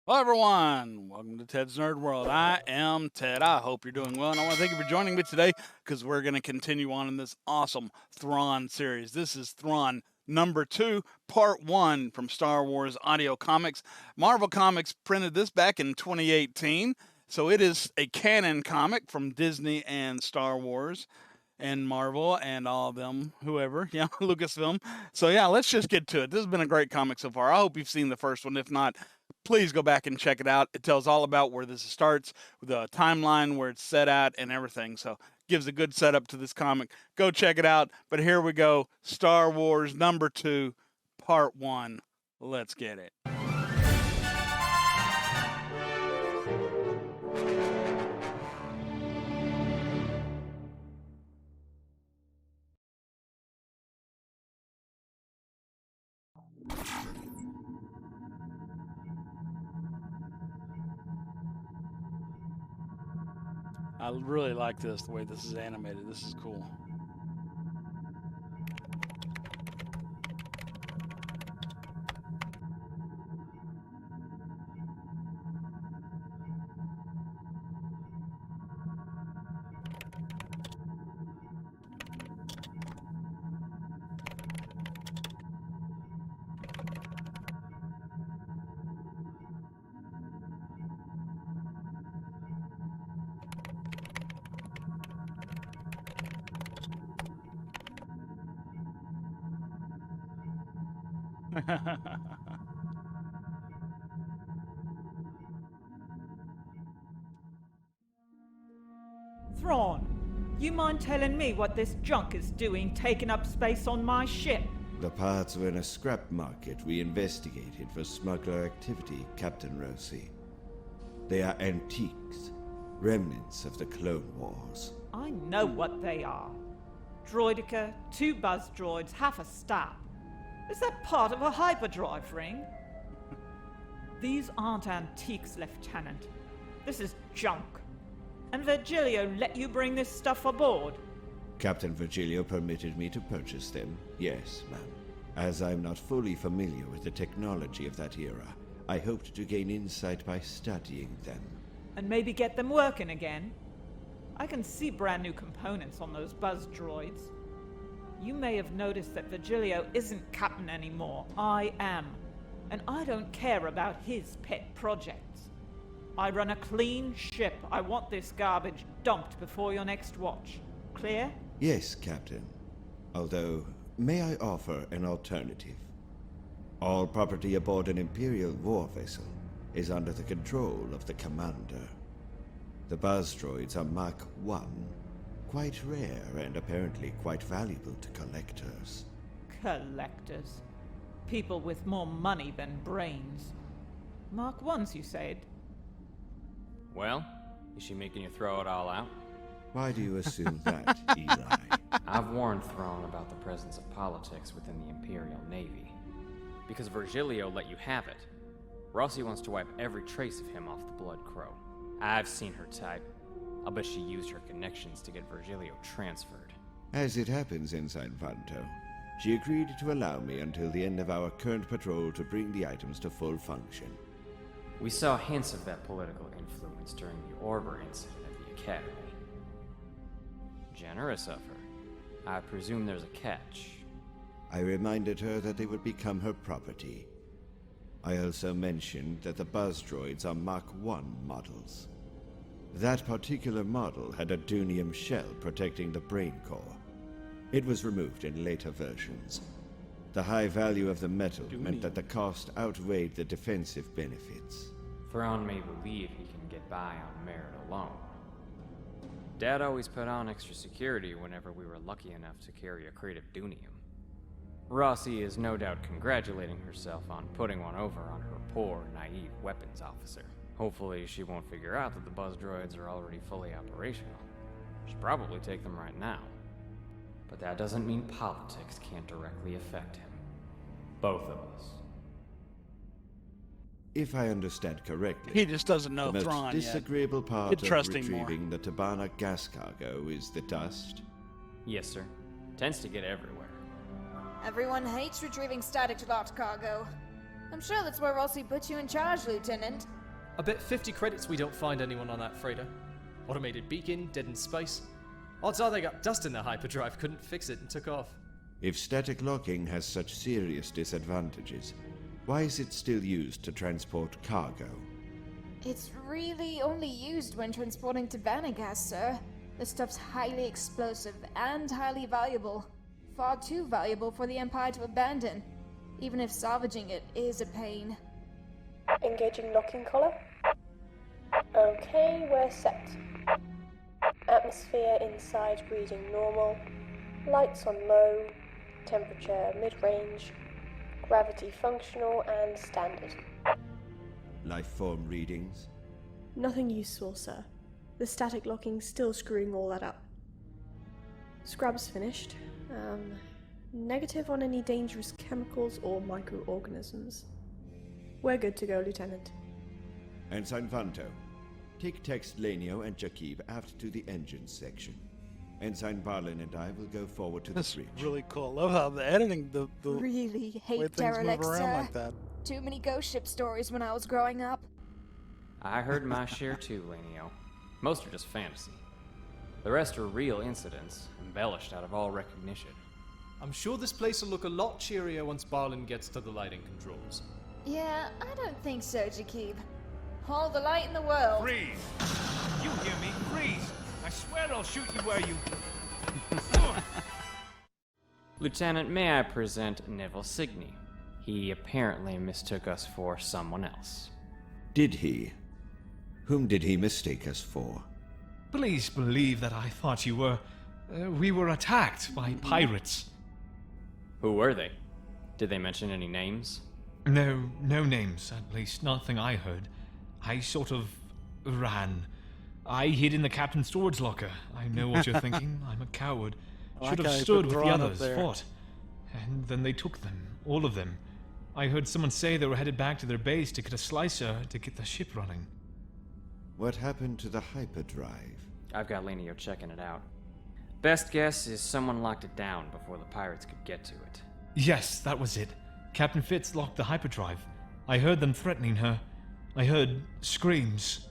Hello, everyone. Welcome to Ted's Nerd World. I am Ted. I hope you're doing well, and I want to thank you for joining me today because we're going to continue on in this awesome Thrawn series. This is Thrawn number 2, part 1 from Star Wars Audio Comics. Marvel Comics printed this back in 2018, so it is a canon comic from Disney and Star Wars and Marvel and all of them, whoever, Lucasfilm. So yeah, let's just get to it. This has been a great comic so far. I hope you've seen the first one. If not, please go back and check it out. It tells all about where this starts, the timeline, where it's set at, and everything. So gives a good setup to this comic. Go check it out. But here we go. Star Wars number 2, part 1. Let's get it. I really like this, the way this is animated. This is cool. Thrawn, you mind telling me what this junk is doing taking up space on my ship? The parts were in a scrap market we investigated for smuggler activity, Captain Rossi. They are antiques, remnants of the Clone Wars. I know what they are. Droidica, 2 buzz droids, half a star. Is that part of a hyperdrive ring? These aren't antiques, Lieutenant. This is junk. And Virgilio let you bring this stuff aboard? Captain Virgilio permitted me to purchase them, yes, ma'am. As I'm not fully familiar with the technology of that era, I hoped to gain insight by studying them. And maybe get them working again? I can see brand new components on those buzz droids. You may have noticed that Virgilio isn't captain anymore. I am. And I don't care about his pet projects. I run a clean ship. I want this garbage dumped before your next watch. Clear? Yes, Captain. Although, may I offer an alternative? All property aboard an Imperial war vessel is under the control of the commander. The buzz droids are Mach 1, quite rare and apparently quite valuable to collectors. Collectors. People with more money than brains. Mark 1s, you said? Well, is she making you throw it all out? Why do you assume that, Eli? I've warned Thrawn about the presence of politics within the Imperial Navy. Because Virgilio let you have it, Rossi wants to wipe every trace of him off the Blood Crow. I've seen her type. I'll bet she used her connections to get Virgilio transferred. As it happens, Ensign Vanto, she agreed to allow me until the end of our current patrol to bring the items to full function. We saw hints of that political influence during the Orber incident at the Academy. Generous of her. I presume there's a catch. I reminded her that they would become her property. I also mentioned that the buzz droids are Mach 1 models. That particular model had a dunium shell protecting the brain core. It was removed in later versions. The high value of the metal meant that the cost outweighed the defensive benefits. Thrawn may believe he can get by on merit alone. Dad always put on extra security whenever we were lucky enough to carry a crate of dunium. Rossi is no doubt congratulating herself on putting one over on her poor, naive weapons officer. Hopefully she won't figure out that the buzz droids are already fully operational. She'll probably take them right now. But that doesn't mean politics can't directly affect him. Both of us. If I understand correctly, He just doesn't know the most Thrawn yet. disagreeable part You'd of trust him more. retrieving the Tabana gas cargo is the dust. Yes, sir. Tends to get everywhere. Everyone hates retrieving static locked cargo. I'm sure that's why Rossi put you in charge, Lieutenant. I bet 50 credits we don't find anyone on that freighter. Automated beacon, dead in space. Odds are they got dust in their hyperdrive, couldn't fix it, and took off. If static locking has such serious disadvantages, why is it still used to transport cargo? It's really only used when transporting Tabana gas, sir. The stuff's highly explosive and highly valuable. Far too valuable for the Empire to abandon, even if salvaging it is a pain. Engaging locking collar. Okay, we're set. Atmosphere inside reading normal. Lights on low. Temperature mid-range. Gravity functional and standard. Life form readings? Nothing useful, sir. The static locking's still screwing all that up. Scrub's finished. Negative on any dangerous chemicals or microorganisms. We're good to go, Lieutenant. Ensign Vanto, take Text Lanio and Jakib aft to the engine section. Ensign Barlin and I will go forward to the That's bridge. really cool. I love how the editing, the Really way hate things move derelicts, around sir. like that. Too many ghost ship stories when I was growing up. I heard my share too, Lanio. Most are just fantasy. The rest are real incidents, embellished out of all recognition. I'm sure this place will look a lot cheerier once Barlin gets to the lighting controls. Yeah, I don't think so, Jakib. All the light in the world. Freeze! You hear me? Freeze! I swear I'll shoot you where you... Lieutenant, may I present Neville Signy? He apparently mistook us for someone else. Did he? Whom did he mistake us for? Please believe that I thought you were... we were attacked by pirates. Who were they? Did they mention any names? No names, at least nothing I heard. I sort of ran. I hid in the captain's storage locker. I know what you're thinking. I'm a coward. Should have stood with the others, fought. And then they took them, all of them. I heard someone say they were headed back to their base to get a slicer to get the ship running. What happened to the hyperdrive? I've got Lanio checking it out. Best guess is someone locked it down before the pirates could get to it. Yes, that was it. Captain Fitz locked the hyperdrive. I heard them threatening her. I heard screams.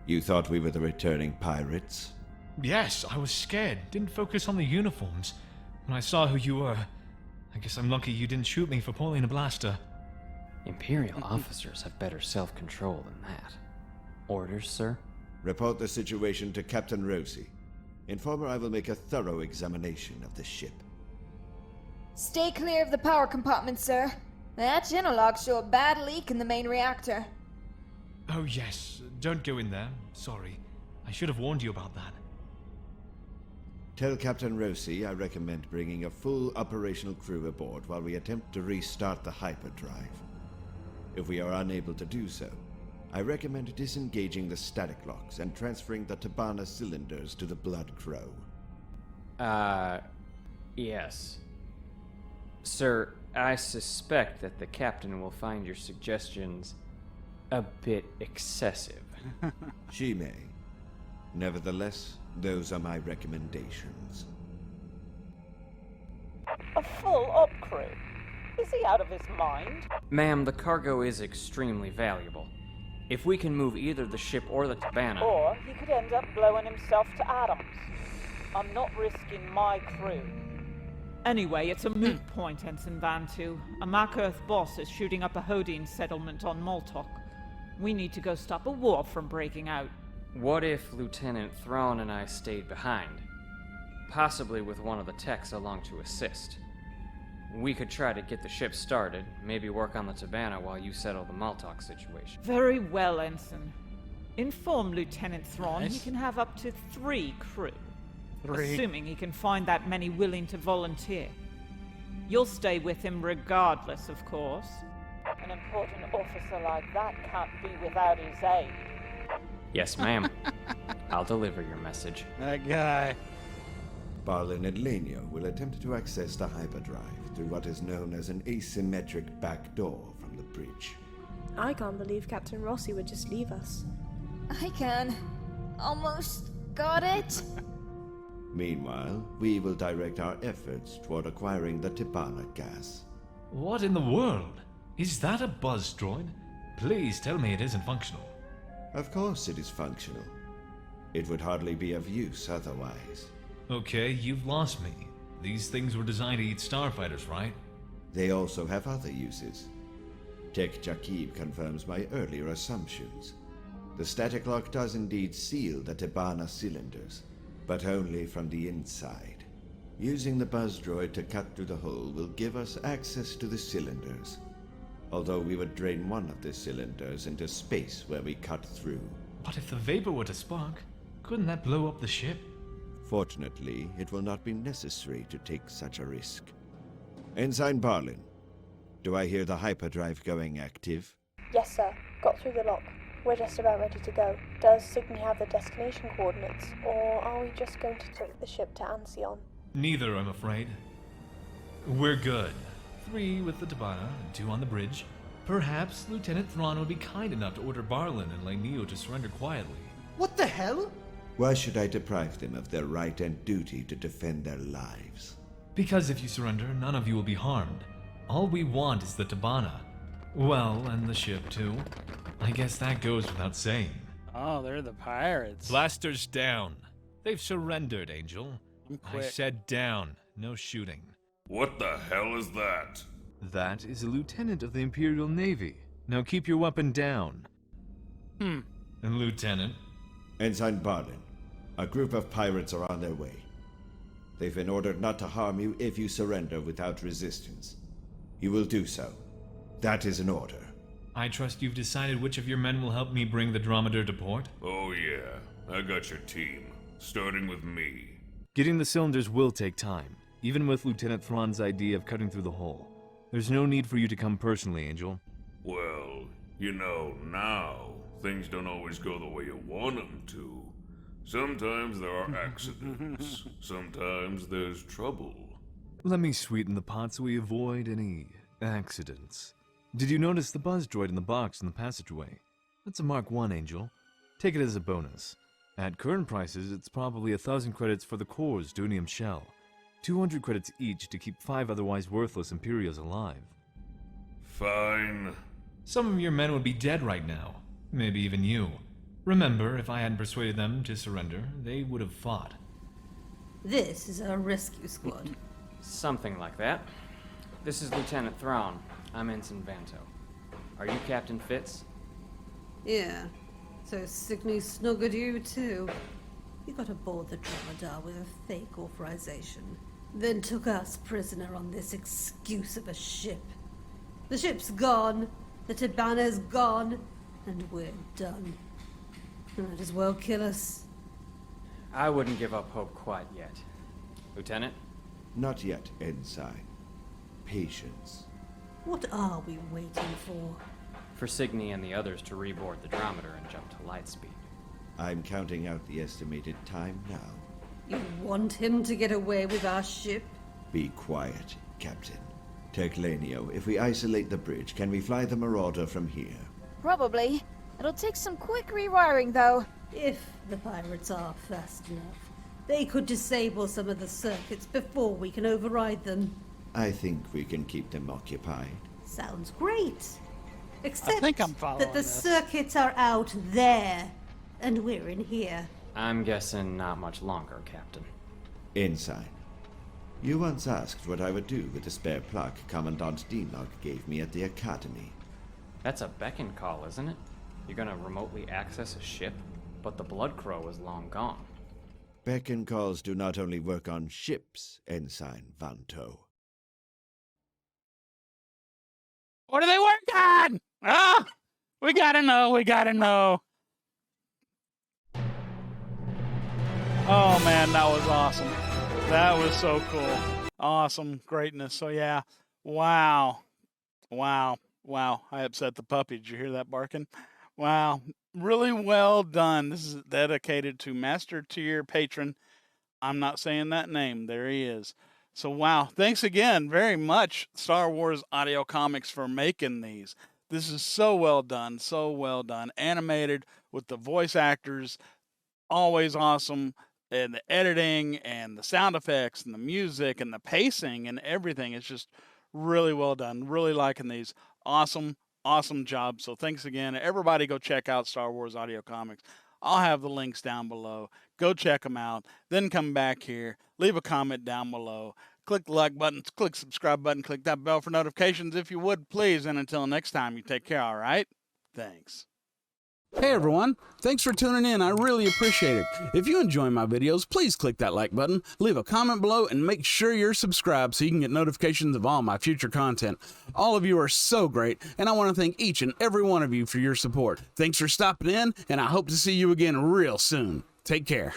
You thought we were the returning pirates? Yes, I was scared. Didn't focus on the uniforms. When I saw who you were, I guess I'm lucky you didn't shoot me for pulling a blaster. Imperial officers have better self-control than that. Orders, sir? Report the situation to Captain Rossi. Inform her I will make a thorough examination of the ship. Stay clear of the power compartment, sir. That channel logs show a bad leak in the main reactor. Oh yes, don't go in there. Sorry. I should have warned you about that. Tell Captain Rossi I recommend bringing a full operational crew aboard while we attempt to restart the hyperdrive. If we are unable to do so, I recommend disengaging the static locks and transferring the Tabana cylinders to the Blood Crow. Yes. Sir, I suspect that the captain will find your suggestions a bit excessive. She may. Nevertheless, those are my recommendations. A full op crew? Is he out of his mind? Ma'am, the cargo is extremely valuable. If we can move either the ship or the Tabana... Or he could end up blowing himself to atoms. I'm not risking my crew. Anyway, it's a moot point, Ensign Vantu. A Mac-Earth boss is shooting up a Hodine settlement on Moltok. We need to go stop a war from breaking out. What if Lieutenant Thrawn and I stayed behind? Possibly with one of the techs along to assist. We could try to get the ship started, maybe work on the Tabana while you settle the Moltok situation. Very well, Ensign. Inform Lieutenant Thrawn he Nice. can have up to 3 crew. 3. Assuming he can find that many willing to volunteer. You'll stay with him regardless, of course. An important officer like that can't be without his aid. Yes, ma'am. I'll deliver your message. That guy. Barlin and Lanio will attempt to access the hyperdrive through what is known as an asymmetric back door from the bridge. I can't believe Captain Rossi would just leave us. I can. Almost got it. Meanwhile, we will direct our efforts toward acquiring the Tabana gas. What in the world? Is that a buzz droid? Please tell me it isn't functional. Of course it is functional. It would hardly be of use otherwise. Okay, you've lost me. These things were designed to eat starfighters, right? They also have other uses. Tech Jakib confirms my earlier assumptions. The static lock does indeed seal the Tibana cylinders, but only from the inside. Using the buzz droid to cut through the hole will give us access to the cylinders, although we would drain one of the cylinders into space where we cut through. But if the vapor were to spark, couldn't that blow up the ship? Fortunately, it will not be necessary to take such a risk. Ensign Barlin, do I hear the hyperdrive going active? Yes, sir. Got through the lock. We're just about ready to go. Does Signy have the destination coordinates, or are we just going to take the ship to Ancion? Neither, I'm afraid. We're good. 3 with the Tabana, and 2 on the bridge. Perhaps Lieutenant Thrawn would be kind enough to order Barlin and Lyneo to surrender quietly. What the hell? Why should I deprive them of their right and duty to defend their lives? Because if you surrender, none of you will be harmed. All we want is the Tabana. Well, and the ship too. I guess that goes without saying. Oh, they're the pirates. Blasters down. They've surrendered, Angel. I'm I quick. said down, no shooting. What the hell is that? That is a lieutenant of the Imperial Navy. Now keep your weapon down. And Lieutenant? Ensign Barlin, a group of pirates are on their way. They've been ordered not to harm you if you surrender without resistance. You will do so. That is an order. I trust you've decided which of your men will help me bring the Dromedar to port? Oh yeah, I got your team. Starting with me. Getting the cylinders will take time, even with Lieutenant Thrawn's idea of cutting through the hole. There's no need for you to come personally, Angel. Well, you know, now, things don't always go the way you want them to. Sometimes there are accidents. Sometimes there's trouble. Let me sweeten the pot so we avoid any accidents. Did you notice the buzz droid in the box in the passageway? That's a Mark I, Angel. Take it as a bonus. At current prices, it's probably 1,000 credits for the core's Dunium shell. 200 credits each to keep 5 otherwise worthless Imperials alive. Fine. Some of your men would be dead right now. Maybe even you. Remember, if I hadn't persuaded them to surrender, they would have fought. This is our rescue squad. Something like that. This is Lieutenant Thrawn. I'm Ensign Vanto. Are you Captain Fitz? Yeah. So Signy snuggered you too. You got aboard the Dromedar with a fake authorization. Then took us prisoner on this excuse of a ship. The ship's gone, the Tabana's gone, and we're done. Might as well kill us. I wouldn't give up hope quite yet. Lieutenant? Not yet, Ensign. Patience. What are we waiting for? For Signy and the others to reboard the Dromedar and jump to lightspeed. I'm counting out the estimated time now. You want him to get away with our ship? Be quiet, Captain. Lyneo, if we isolate the bridge, can we fly the Marauder from here? Probably. It'll take some quick rewiring, though. If the pirates are fast enough, they could disable some of the circuits before we can override them. I think we can keep them occupied. Sounds great. Except think I'm following that the this. circuits are out there, and we're in here. I'm guessing not much longer, Captain. Ensign, you once asked what I would do with the spare plug Commandant Dinog gave me at the Academy. That's a beacon call, isn't it? You're gonna remotely access a ship? But the Blood Crow is long gone. Beacon calls do not only work on ships, Ensign Vanto. What do they work on? Ah, we gotta know. We gotta know. Oh man, that was awesome. That was so cool. Awesome greatness. So yeah, wow. I upset the puppy. Did you hear that barking? Wow, really well done. This is dedicated to Master Tier Patron. I'm not saying that name. There he is. So wow, thanks again very much, Star Wars Audio Comics, for making these. This is so well done, so well done. Animated with the voice actors, always awesome. And the editing and the sound effects and the music and the pacing and everything is just really well done. Really liking these. Awesome. awesome job. So thanks again. Everybody go check out Star Wars Audio Comics. I'll have the links down below. Go check them out. Then come back here. Leave a comment down below. Click the like button. Click subscribe button. Click that bell for notifications if you would, please. And until next time, you take care, all right? Thanks. Hey everyone, thanks for tuning in. I really appreciate it. If you enjoy my videos, please click that like button, leave a comment below, and make sure you're subscribed so you can get notifications of all my future content. All of you are so great, and I want to thank each and every one of you for your support. Thanks for stopping in, and I hope to see you again real soon. Take care.